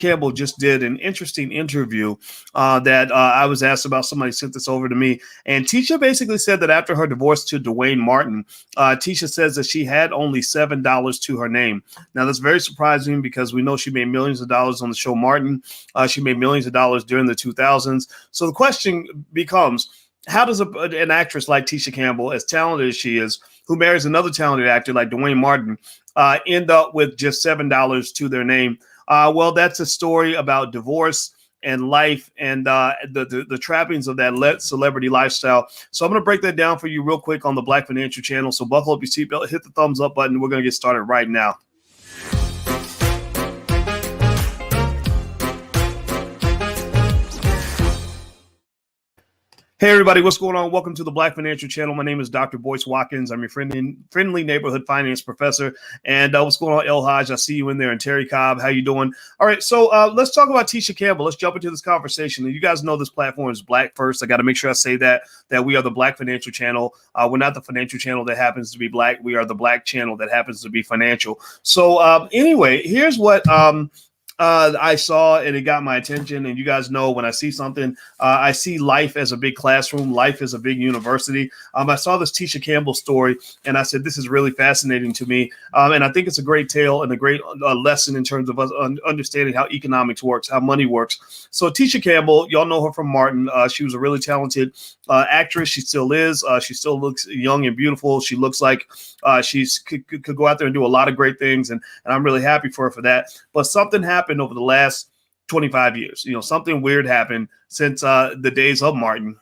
Campbell just did an interesting interview that I was asked about. Somebody sent this over to me. And Tisha basically said that after her divorce to Dwayne Martin, Tisha says that she had only $7 to her name. Now, that's very surprising because we know she made millions of dollars on the show Martin. She made millions of dollars during the 2000s. So the question becomes, how does an actress like Tisha Campbell, as talented as she is, who marries another talented actor like Dwayne Martin, end up with just $7 to their name? Well, that's a story about divorce and life and the trappings of that celebrity lifestyle. So I'm going to break that down for you real quick on the Black Financial Channel. So buckle up your seatbelt, hit the thumbs up button. We're going to get started right now. Hey, everybody, what's going on? Welcome to the Black Financial Channel. My name is Dr. Boyce Watkins. I'm your friendly neighborhood finance professor. And what's going on, El Haj? I see you in there. And Terry Cobb, how you doing? All right, so let's talk about Tisha Campbell. Let's jump into this conversation. And you guys know this platform is Black First. I got to make sure I say that we are the Black Financial Channel. We're not the financial channel that happens to be Black. We are the Black channel that happens to be financial. So anyway, here's what I saw, and it got my attention. And you guys know when I see something, I see life as a big classroom, life as a big university. I saw this Tisha Campbell story, and I said, this is really fascinating to me. And I think it's a great tale and a great lesson in terms of us understanding how economics works, how money works. So Tisha Campbell, y'all know her from Martin. She was a really talented actress. She still is. She still looks young and beautiful. She looks like she could go out there and do a lot of great things. And I'm really happy for her for that. But something happened over the last 25 years. You know, something weird happened since the days of Martin,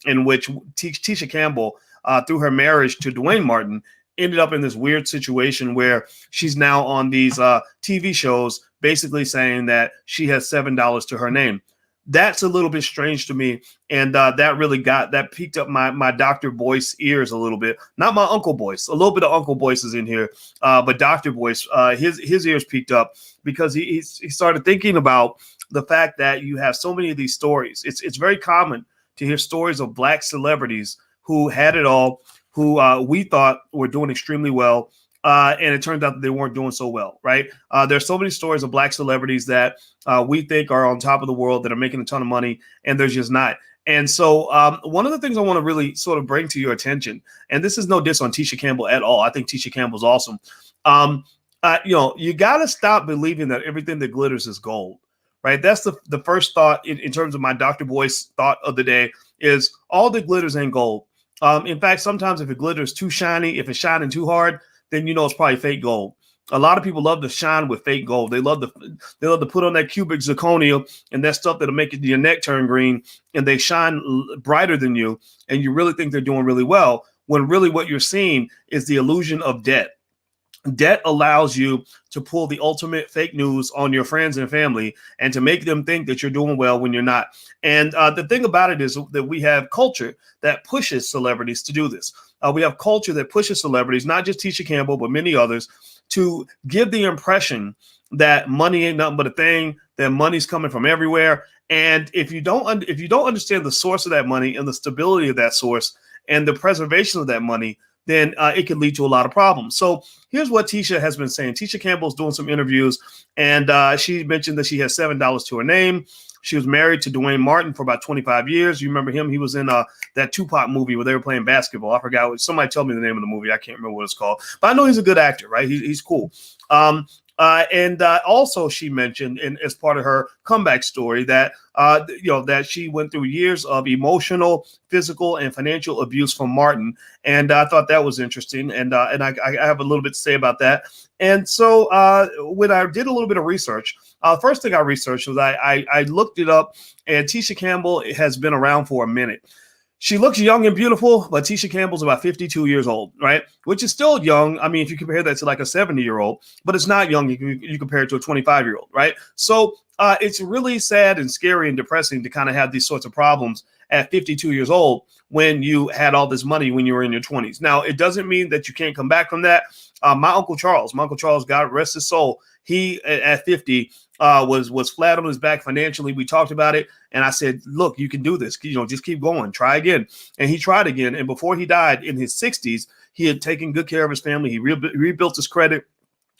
in which Tisha Campbell, through her marriage to Dwayne Martin, ended up in this weird situation where she's now on these TV shows basically saying that she has $7 to her name. That's a little bit strange to me. And that piqued up my Dr. Boyce ears a little bit. Not my Uncle Boyce. A little bit of Uncle Boyce is in here. But Dr. Boyce, his ears peaked up because he started thinking about the fact that you have so many of these stories. It's very common to hear stories of Black celebrities who had it all, who we thought were doing extremely well. And it turned out that they weren't doing so well, right? There's so many stories of Black celebrities that we think are on top of the world, that are making a ton of money, and they're just not. And so one of the things I want to really sort of bring to your attention, and this is no diss on Tisha Campbell at all. I think Tisha Campbell's awesome. You got to stop believing that everything that glitters is gold, right? That's the first thought in terms of my Dr. Boyce thought of the day is all that glitters ain't gold. In fact, sometimes if it glitters too shiny, if it's shining too hard, then you know it's probably fake gold. A lot of people love to shine with fake gold. They love to put on that cubic zirconia and that stuff that'll make your neck turn green, and they shine brighter than you, and you really think they're doing really well, when really what you're seeing is the illusion of debt. Debt allows you to pull the ultimate fake news on your friends and family and to make them think that you're doing well when you're not. And the thing about it is that we have culture that pushes celebrities to do this. We have culture that pushes celebrities, not just Tisha Campbell, but many others, to give the impression that money ain't nothing but a thing, that money's coming from everywhere. And if you don't understand the source of that money and the stability of that source and the preservation of that money, then it could lead to a lot of problems. So here's what Tisha has been saying. Tisha Campbell's doing some interviews, and she mentioned that she has $7 to her name. She was married to Dwayne Martin for about 25 years. You remember him? He was in that Tupac movie where they were playing basketball. I forgot. Somebody tell me the name of the movie. I can't remember what it's called. But I know he's a good actor, right? He's cool. And also she mentioned as part of her comeback story that, that she went through years of emotional, physical, and financial abuse from Martin. And I thought that was interesting. And I have a little bit to say about that. And so when I did a little bit of research, first thing I researched was I looked it up, and Tisha Campbell has been around for a minute. She looks young and beautiful, but Tisha Campbell's about 52 years old, right? Which is still young. I mean, if you compare that to like a 70-year-old, but it's not young. You compare it to a 25-year-old, right? So it's really sad and scary and depressing to kind of have these sorts of problems at 52 years old when you had all this money when you were in your 20s. Now, it doesn't mean that you can't come back from that. My Uncle Charles, God rest his soul, he at 50 was flat on his back financially. We talked about it, and I said, look, you can do this. Just keep going. Try again. And he tried again. And before he died in his 60s, he had taken good care of his family. He rebuilt his credit.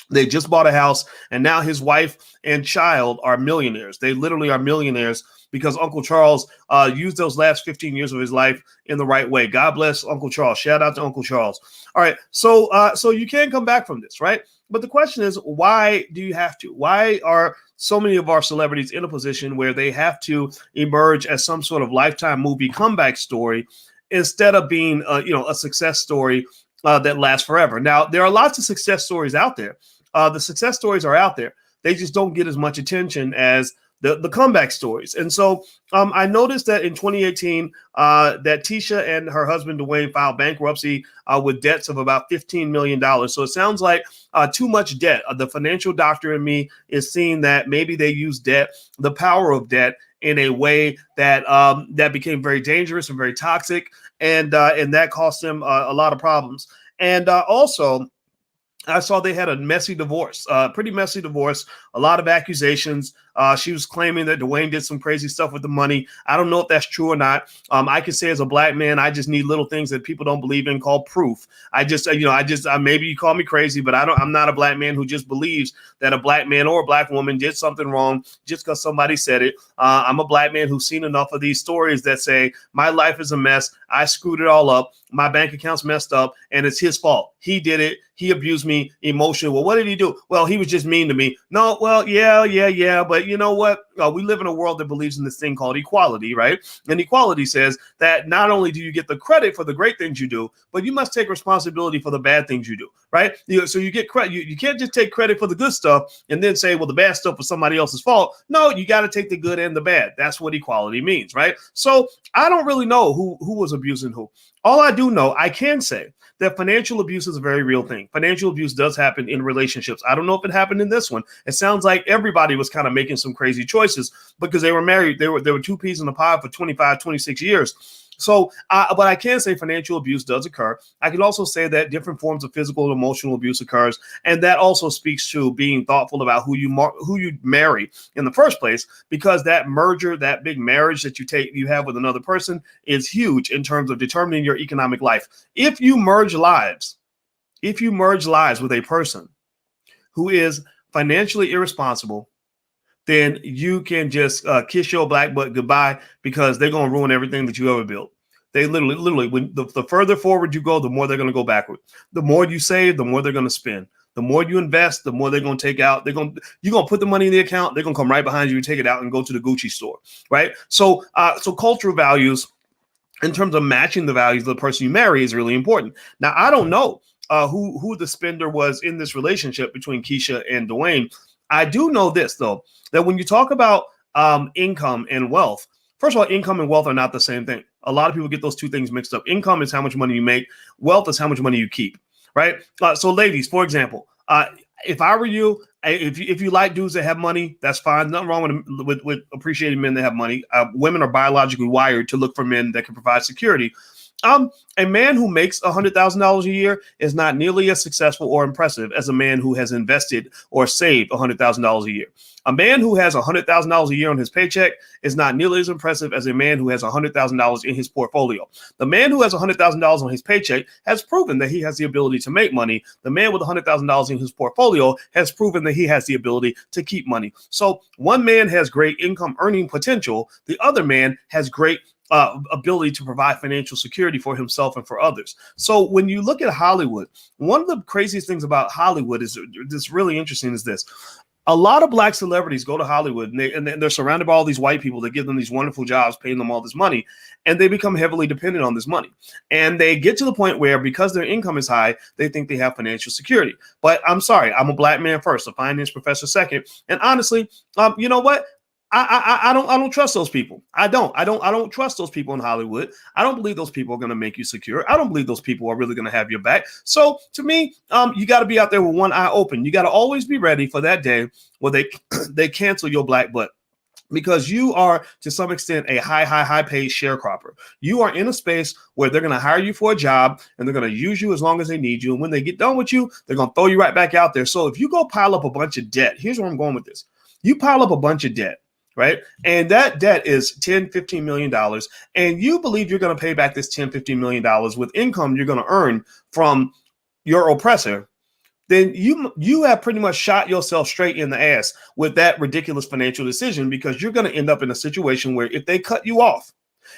They just bought a house, and now his wife and child are millionaires. They literally are millionaires because Uncle Charles used those last 15 years of his life in the right way. God bless Uncle Charles. Shout out to Uncle Charles. All right, so you can come back from this, right? But the question is, why do you have to? Why are so many of our celebrities in a position where they have to emerge as some sort of Lifetime movie comeback story instead of being, a success story that lasts forever? Now, there are lots of success stories out there. The success stories are out there. They just don't get as much attention as the comeback stories. And so I noticed that in 2018, that Tisha and her husband, Dwayne, filed bankruptcy with debts of about $15 million. So it sounds like too much debt. The financial doctor in me is seeing that maybe they use debt, the power of debt, in a way that that became very dangerous and very toxic. And that cost them a lot of problems. And also, I saw they had a messy divorce, pretty messy divorce, a lot of accusations. She was claiming that Dwayne did some crazy stuff with the money. I don't know if that's true or not. I can say as a black man, I just need little things that people don't believe in called proof. Maybe you call me crazy, but I'm not a black man who just believes that a black man or a black woman did something wrong just because somebody said it. I'm a black man who's seen enough of these stories that say my life is a mess. I screwed it all up. My bank account's messed up, and it's his fault. He did it. He abused me emotionally. Well, what did he do? Well, he was just mean to me. No, well, yeah. But you know what? We live in a world that believes in this thing called equality, right? And equality says that not only do you get the credit for the great things you do, but you must take responsibility for the bad things you do, right? So you get credit. You can't just take credit for the good stuff and then say, well, the bad stuff was somebody else's fault. No, you got to take the good and the bad. That's what equality means, right? So I don't really know who was abusing who. All I do know, I can say that financial abuse is a very real thing. Financial abuse does happen in relationships. I don't know if it happened in this one. It sounds like everybody was kind of making some crazy choices because they were married. There were two peas in the pod for 25, 26 years. So, but I can say financial abuse does occur. I can also say that different forms of physical and emotional abuse occurs. And that also speaks to being thoughtful about who you marry in the first place, because that merger, that big marriage that you have with another person is huge in terms of determining your economic life. If you merge lives with a person who is financially irresponsible, then you can just kiss your black butt goodbye, because they're going to ruin everything that you ever built. They literally, when the further forward you go, the more they're going to go backward. The more you save, the more they're going to spend. The more you invest, the more they're going to take out. You're going to put the money in the account. They're going to come right behind you and take it out and go to the Gucci store, right? So cultural values, in terms of matching the values of the person you marry, is really important. Now, I don't know who the spender was in this relationship between Keisha and Dwayne. I do know this, though, that when you talk about income and wealth, first of all, income and wealth are not the same thing. A lot of people get those two things mixed up. Income is how much money you make. Wealth is how much money you keep, right? So ladies, for example, if I were you, if you like dudes that have money, that's fine. Nothing wrong with appreciating men that have money. Women are biologically wired to look for men that can provide security. A man who makes $100,000 a year is not nearly as successful or impressive as a man who has invested or saved $100,000 a year. A man who has $100,000 a year on his paycheck is not nearly as impressive as a man who has $100,000 in his portfolio. The man who has $100,000 on his paycheck has proven that he has the ability to make money. The man with $100,000 in his portfolio has proven that he has the ability to keep money. So one man has great income earning potential. The other man has great ability to provide financial security for himself and for others. So when you look at Hollywood, one of the craziest things about Hollywood is this really interesting is this. A lot of black celebrities go to Hollywood and they're surrounded by all these white people that give them these wonderful jobs, paying them all this money, and they become heavily dependent on this money. And they get to the point where, because their income is high, they think they have financial security. But I'm sorry, I'm a black man first, a finance professor second. And honestly, you know what? I don't trust those people. I don't trust those people in Hollywood. I don't believe those people are going to make you secure. I don't believe those people are really going to have your back. So to me, you got to be out there with one eye open. You got to always be ready for that day where they cancel your black butt. Because you are, to some extent, a high paid sharecropper. You are in a space where they're going to hire you for a job and they're going to use you as long as they need you. And when they get done with you, they're going to throw you right back out there. So if you go pile up a bunch of debt, here's where I'm going with this. You pile up a bunch of debt, right? And that debt is $10, $15 million. And you believe you're going to pay back this $10, $15 million with income you're going to earn from your oppressor. then you have pretty much shot yourself straight in the ass with that ridiculous financial decision, because you're going to end up in a situation where if they cut you off,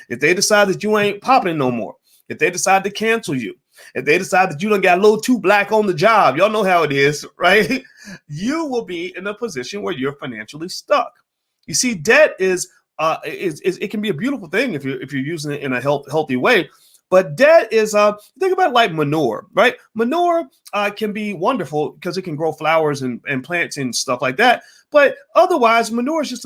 if they decide that you ain't popping no more, if they decide to cancel you, if they decide that you done got a little too black on the job, y'all know how it is, right? You will be in a position where you're financially stuck. You see, debt is it can be a beautiful thing if you're using it in a healthy way. But debt is think about it like manure, right? Manure can be wonderful because it can grow flowers and plants and stuff like that. But otherwise, manure is just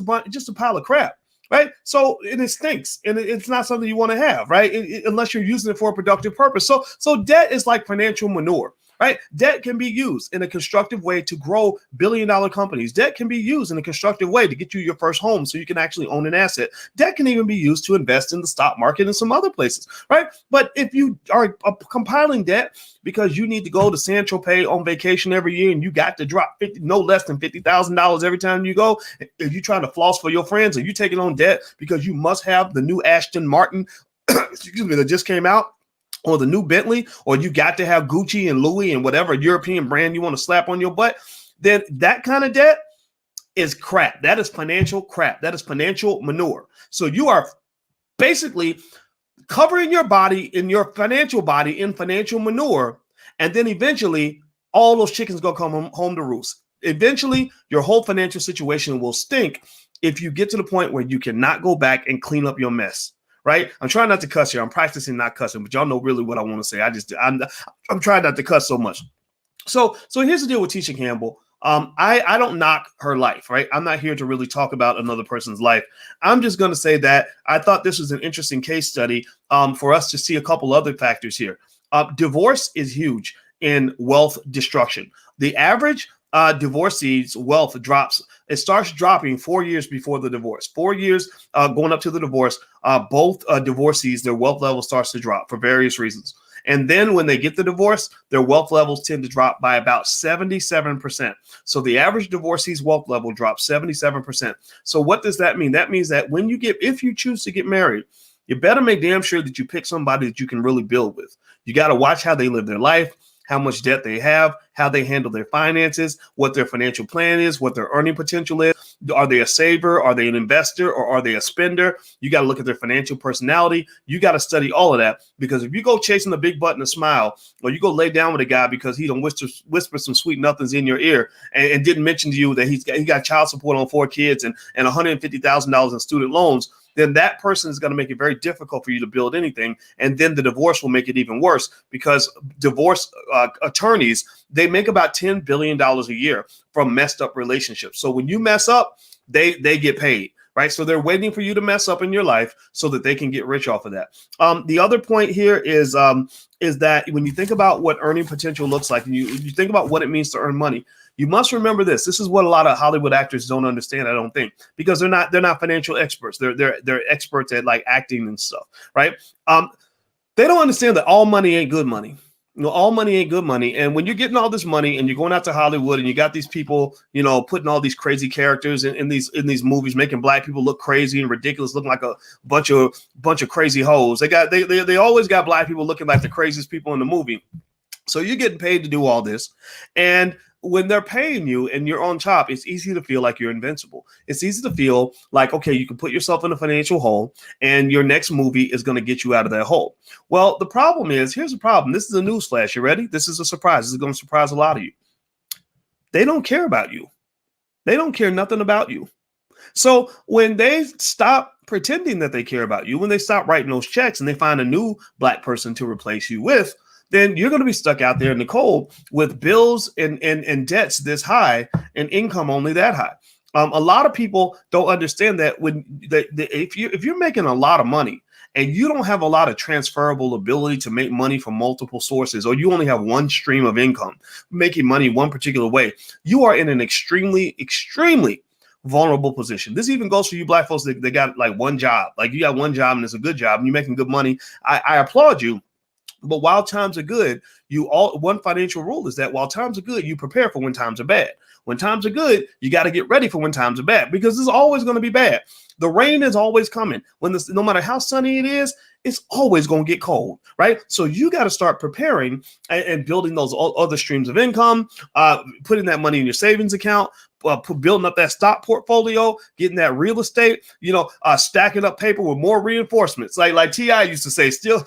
a pile of crap. Right. So and it stinks, and it's not something you want to have. Right. Unless you're using it for a productive purpose. So debt is like financial manure. Right. Debt can be used in a constructive way to grow billion-dollar companies. Debt can be used in a constructive way to get you your first home so you can actually own an asset. Debt can even be used to invest in the stock market and some other places. Right. But if you are compiling debt because you need to go to San Tropez on vacation every year and you got to drop no less than $50,000 every time you go, if you're trying to floss for your friends, or you taking on debt because you must have the new Aston Martin, excuse me, that just came out, or the new Bentley, or you got to have Gucci and Louis and whatever European brand you want to slap on your butt, then that kind of debt is crap. That is financial crap. That is financial manure. So you are basically covering your body in your financial body in financial manure, and then eventually all those chickens gonna come home to roost. Eventually, your whole financial situation will stink if you get to the point where you cannot go back and clean up your mess. Right? I'm trying not to cuss here. I'm practicing not cussing, but y'all know really what I want to say. I'm trying not to cuss so much. So here's the deal with Tisha Campbell. I don't knock her life, right? I'm not here to really talk about another person's life. I'm just going to say that I thought this was an interesting case study for us to see a couple other factors here. Divorce is huge in wealth destruction. The average divorcee's wealth drops. It starts dropping 4 years before the divorce. 4 years going up to the divorce, both divorcees, their wealth level starts to drop for various reasons. And then when they get the divorce, their wealth levels tend to drop by about 77%. So the average divorcee's wealth level drops 77%. So what does that mean? That means that if you choose to get married, you better make damn sure that you pick somebody that you can really build with. You got to watch how they live their life, how much debt they have, how they handle their finances, what their financial plan is, what their earning potential is. Are they a saver? Are they an investor? Or are they a spender? You got to look at their financial personality. You got to study all of that, because if you go chasing the big butt and a smile, or you go lay down with a guy because he don't whisper some sweet nothings in your ear and didn't mention to you that he got child support on 4 kids and $150,000 in student loans, then that person is going to make it very difficult for you to build anything. And then the divorce will make it even worse, because divorce attorneys, they make about $10 billion a year from messed up relationships. So when you mess up, they get paid, right? So they're waiting for you to mess up in your life so that they can get rich off of that. The other point here is that when you think about what earning potential looks like, and you think about what it means to earn money, you must remember this. This is what a lot of Hollywood actors don't understand, I don't think, because they're not financial experts. They're experts at like acting and stuff, right? They don't understand that all money ain't good money. You know, all money ain't good money. And when you're getting all this money and you're going out to Hollywood and you got these people, you know, putting all these crazy characters in these movies, making black people look crazy and ridiculous, looking like a bunch of crazy hoes. They always got black people looking like the craziest people in the movie. So you're getting paid to do all this. And when they're paying you and you're on top, it's easy to feel like you're invincible. It's easy to feel like, okay, you can put yourself in a financial hole and your next movie is going to get you out of that hole. Well, the problem is, here's the problem. This is a newsflash. You ready? This is a surprise. This is going to surprise a lot of you. They don't care about you. They don't care nothing about you. So when they stop pretending that they care about you, when they stop writing those checks and they find a new black person to replace you with, then you're going to be stuck out there in the cold with bills and debts this high and income only that high. A lot of people don't understand that if you're making a lot of money and you don't have a lot of transferable ability to make money from multiple sources, or you only have one stream of income, making money one particular way, you are in an extremely, extremely vulnerable position. This even goes for you black folks that got like one job. Like you got one job and it's a good job and you're making good money. I applaud you. But while times are good, one financial rule is that while times are good, you prepare for when times are bad. When times are good, you got to get ready for when times are bad, because it's always going to be bad. The rain is always coming. No matter how sunny it is, it's always going to get cold, right? So you got to start preparing and building those other streams of income, putting that money in your savings account, building up that stock portfolio, getting that real estate, stacking up paper with more reinforcements. Like T.I. used to say, still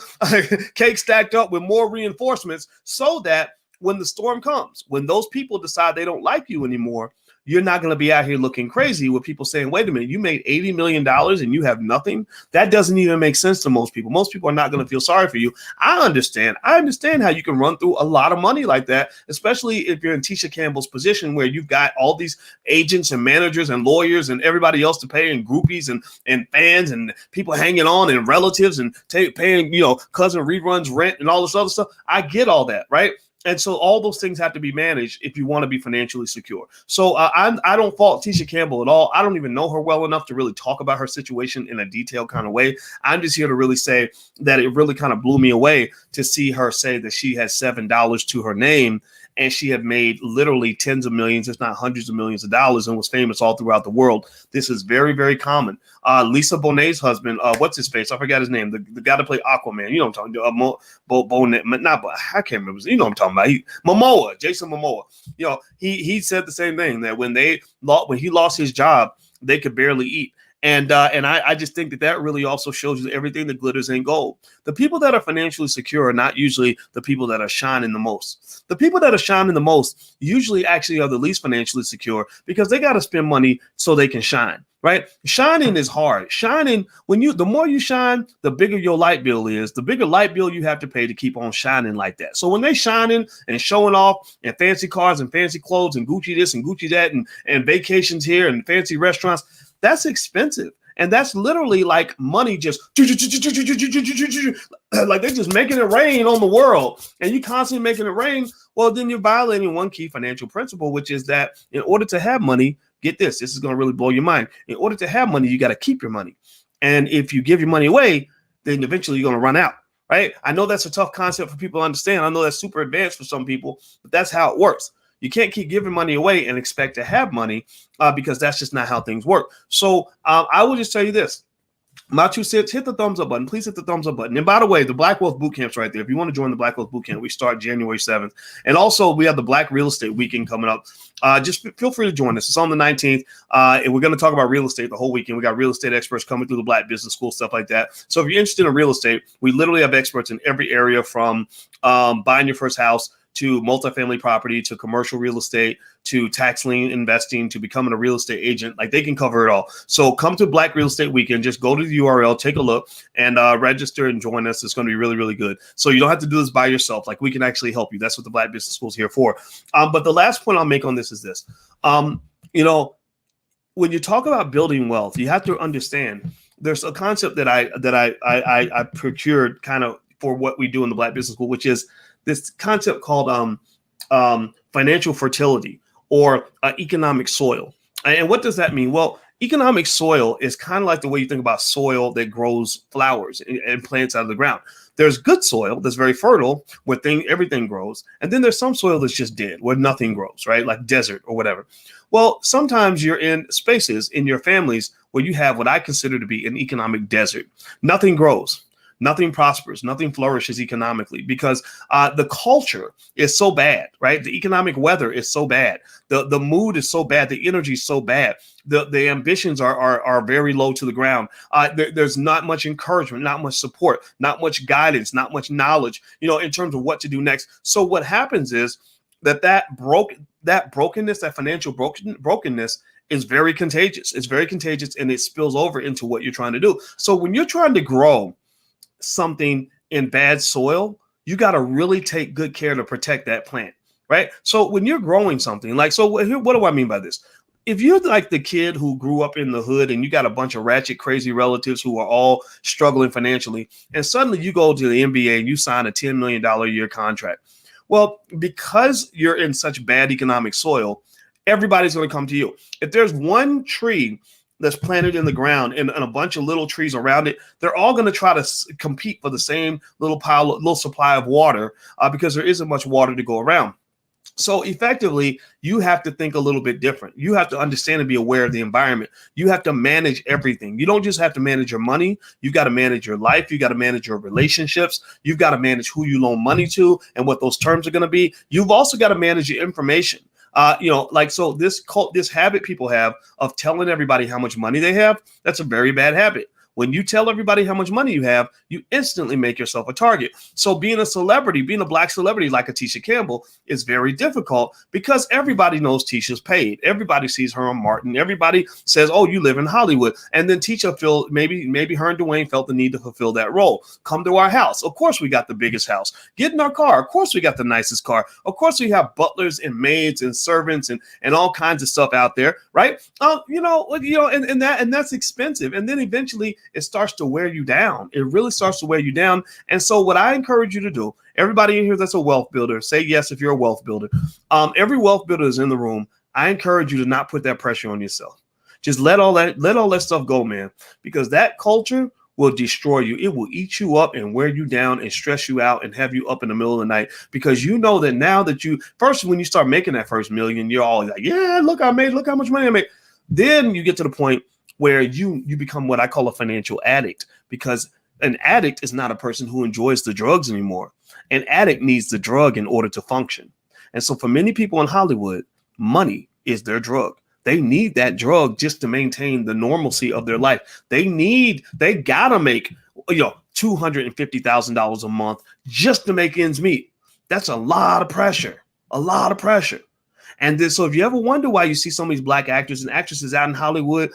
cake stacked up with more reinforcements, so that when the storm comes, when those people decide they don't like you anymore, you're not going to be out here looking crazy with people saying, wait a minute, you made $80 million and you have nothing. That doesn't even make sense to most people. Most people are not going to feel sorry for you. I understand how you can run through a lot of money like that, especially if you're in Tisha Campbell's position, where you've got all these agents and managers and lawyers and everybody else to pay, and groupies and fans and people hanging on and relatives and paying, cousin reruns, rent, and all this other stuff. I get all that, right? And so all those things have to be managed if you want to be financially secure. So I don't fault Tisha Campbell at all. I don't even know her well enough to really talk about her situation in a detailed kind of way. I'm just here to really say that it really kind of blew me away to see her say that she has $7 to her name, and she had made literally tens of millions, if not hundreds of millions of dollars, and was famous all throughout the world. This is very, very common. Lisa Bonet's husband, what's his face? I forgot his name. The guy that played Aquaman. You know what I'm talking about. I can't remember. You know what I'm talking about. Jason Momoa. He said the same thing, that when he lost his job, they could barely eat. And I just think that really also shows you that everything that glitters ain't gold. The people that are financially secure are not usually the people that are shining the most. The people that are shining the most usually actually are the least financially secure, because they got to spend money so they can shine, right? Shining is hard. Shining, the more you shine, the bigger your light bill is, the bigger light bill you have to pay to keep on shining like that. So when they shining and showing off, and fancy cars and fancy clothes and Gucci this and Gucci that and vacations here and fancy restaurants, that's expensive. And that's literally like money just like they're just making it rain on the world, and you constantly making it rain. Well, then you're violating one key financial principle, which is that in order to have money, get this is going to really blow your mind. In order to have money, you got to keep your money. And if you give your money away, then eventually you're going to run out, right? I know that's a tough concept for people to understand. I know that's super advanced for some people, but that's how it works. You can't keep giving money away and expect to have money, because that's just not how things work. So I will just tell you this. My 2 cents, hit the thumbs up button. Please hit the thumbs up button. And by the way, the Black Wealth Bootcamp's right there. If you want to join the Black Wealth Bootcamp, we start January 7th. And also, we have the Black Real Estate Weekend coming up. Just feel free to join us. It's on the 19th. And we're going to talk about real estate the whole weekend. We got real estate experts coming through the Black Business School, stuff like that. So if you're interested in real estate, we literally have experts in every area, from buying your first house to multifamily property, to commercial real estate, to tax lien investing, to becoming a real estate agent. Like, they can cover it all. So come to Black Real Estate Weekend. Just go to the URL, take a look, and register and join us. It's going to be really, really good. So you don't have to do this by yourself. Like, we can actually help you. That's what the Black Business School is here for. But the last point I'll make on this is this. When you talk about building wealth, you have to understand there's a concept that I procured kind of for what we do in the Black Business School, which is this concept called financial fertility, or economic soil. And what does that mean? Well, economic soil is kind of like the way you think about soil that grows flowers and plants out of the ground. There's good soil that's very fertile, where everything grows. And then there's some soil that's just dead, where nothing grows, right? Like desert or whatever. Well, sometimes you're in spaces in your families where you have what I consider to be an economic desert. Nothing grows. Nothing prospers, nothing flourishes economically, because the culture is so bad, right? The economic weather is so bad. The mood is so bad. The energy is so bad. The ambitions are very low to the ground. There's not much encouragement, not much support, not much guidance, not much knowledge, in terms of what to do next. So what happens is that brokenness, that financial brokenness, is very contagious. It's very contagious, and it spills over into what you're trying to do. So when you're trying to grow something in bad soil, you got to really take good care to protect that plant, right? So when you're growing something, what do I mean by this? If you're like the kid who grew up in the hood and you got a bunch of ratchet, crazy relatives who are all struggling financially, and suddenly you go to the NBA and you sign a $10 million a year contract. Well, because you're in such bad economic soil, everybody's going to come to you. If there's one tree that's planted in the ground and a bunch of little trees around it, they're all going to try to compete for the same little supply of water, because there isn't much water to go around. So effectively, you have to think a little bit different. You have to understand and be aware of the environment. You have to manage everything. You don't just have to manage your money. You got to manage your life. You got to manage your relationships. You've got to manage who you loan money to and what those terms are going to be. You've also got to manage your information. So this habit people have of telling everybody how much money they have, that's a very bad habit. When you tell everybody how much money you have, you instantly make yourself a target. So being a celebrity, being a black celebrity like a Tisha Campbell is very difficult because everybody knows Tisha's paid. Everybody sees her on Martin. Everybody says, oh, you live in Hollywood. And then Tisha felt maybe her and Dwayne felt the need to fulfill that role. Come to our house. Of course, we got the biggest house. Get in our car. Of course, we got the nicest car. Of course, we have butlers and maids and servants and all kinds of stuff out there, right? And that's expensive. And then eventually it starts to wear you down. It really starts to wear you down. And so what I encourage you to do, everybody in here that's a wealth builder, say yes if you're a wealth builder. Every wealth builder is in the room. I encourage you to not put that pressure on yourself. Just let all that stuff go, man, because that culture will destroy you. It will eat you up and wear you down and stress you out and have you up in the middle of the night, because you know that now that when you start making that first million, you're all like, yeah, look how much money I made. Then you get to the point where you become what I call a financial addict, because an addict is not a person who enjoys the drugs anymore. An addict needs the drug in order to function. And so for many people in Hollywood, money is their drug. They need that drug just to maintain the normalcy of their life. They gotta make $250,000 a month just to make ends meet. That's a lot of pressure. And then, so if you ever wonder why you see some of these black actors and actresses out in Hollywood,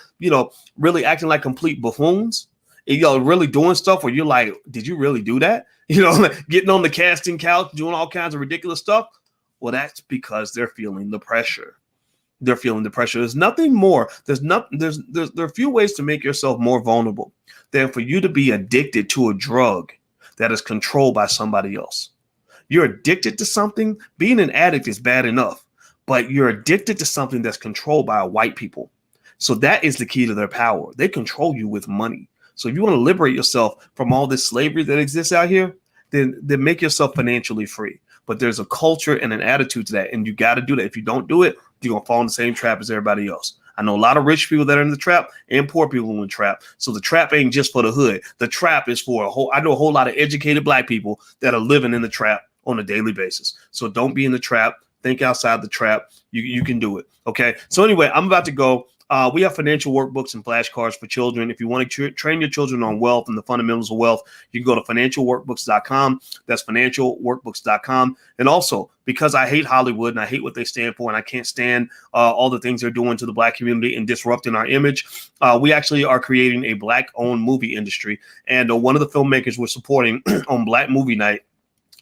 really acting like complete buffoons, really doing stuff where you're like, did you really do that? Getting on the casting couch, doing all kinds of ridiculous stuff. Well, that's because they're feeling the pressure. There's nothing more. There are a few ways to make yourself more vulnerable than for you to be addicted to a drug that is controlled by somebody else. You're addicted to something. Being an addict is bad enough, but you're addicted to something that's controlled by white people. So that is the key to their power. They control you with money. So if you want to liberate yourself from all this slavery that exists out here, then make yourself financially free. But there's a culture and an attitude to that, and you got to do that. If you don't do it, you're going to fall in the same trap as everybody else. I know a lot of rich people that are in the trap and poor people in the trap. So the trap ain't just for the hood. The trap is for I know a whole lot of educated black people that are living in the trap on a daily basis. So don't be in the trap. Think outside the trap. You can do it. Okay. So anyway, I'm about to go. We have financial workbooks and flashcards for children. If you want to train your children on wealth and the fundamentals of wealth, you can go to financialworkbooks.com. That's financialworkbooks.com. And also, because I hate Hollywood and I hate what they stand for, and I can't stand all the things they're doing to the black community and disrupting our image, we actually are creating a black-owned movie industry. And one of the filmmakers we're supporting on Black Movie Night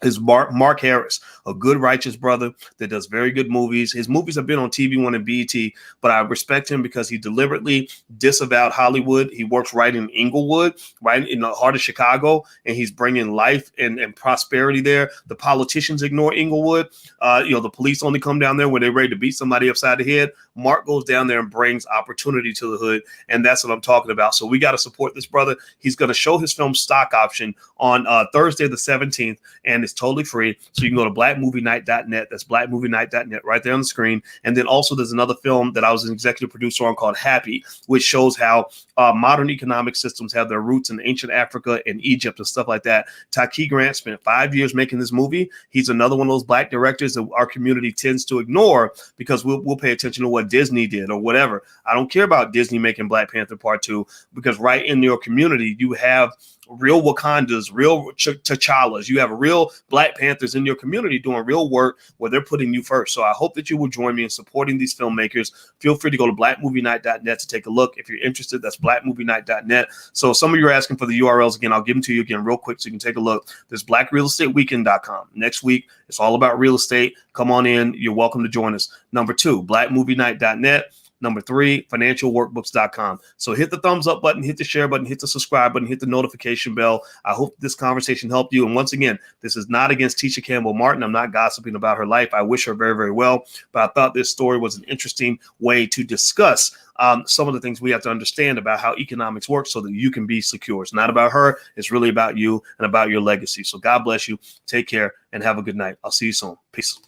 is Mark Harris, a good, righteous brother that does very good movies. His movies have been on TV One and BET, but I respect him because he deliberately disavowed Hollywood. He works right in Inglewood, right in the heart of Chicago, and he's bringing life and prosperity there. The politicians ignore Inglewood. The police only come down there when they're ready to beat somebody upside the head. Mark goes down there and brings opportunity to the hood, and that's what I'm talking about. So we got to support this brother. He's going to show his film Stock Option on Thursday the 17th, and it's totally free. So you can go to blackmovienight.net. That's blackmovienight.net right there on the screen. And then also there's another film that I was an executive producer on called Happy, which shows how modern economic systems have their roots in ancient Africa and Egypt and stuff like that. Taki Grant spent 5 years making this movie. He's another one of those black directors that our community tends to ignore because we'll pay attention to what Disney did or whatever. I don't care about Disney making Black Panther Part 2 because right in your community, you have real Wakandas, real T'Challas. You have real Black Panthers in your community doing real work where they're putting you first. So I hope that you will join me in supporting these filmmakers. Feel free to go to blackmovienight.net to take a look. If you're interested, that's blackmovienight.net. So some of you are asking for the URLs again. I'll give them to you again real quick so you can take a look. There's blackrealestateweekend.com. Next week, it's all about real estate. Come on in. You're welcome to join us. Number 2, blackmovienight.net. Number 3, financialworkbooks.com. So hit the thumbs up button, hit the share button, hit the subscribe button, hit the notification bell. I hope this conversation helped you. And once again, this is not against Tisha Campbell Martin. I'm not gossiping about her life. I wish her very, very well. But I thought this story was an interesting way to discuss some of the things we have to understand about how economics works so that you can be secure. It's not about her. It's really about you and about your legacy. So God bless you. Take care and have a good night. I'll see you soon. Peace.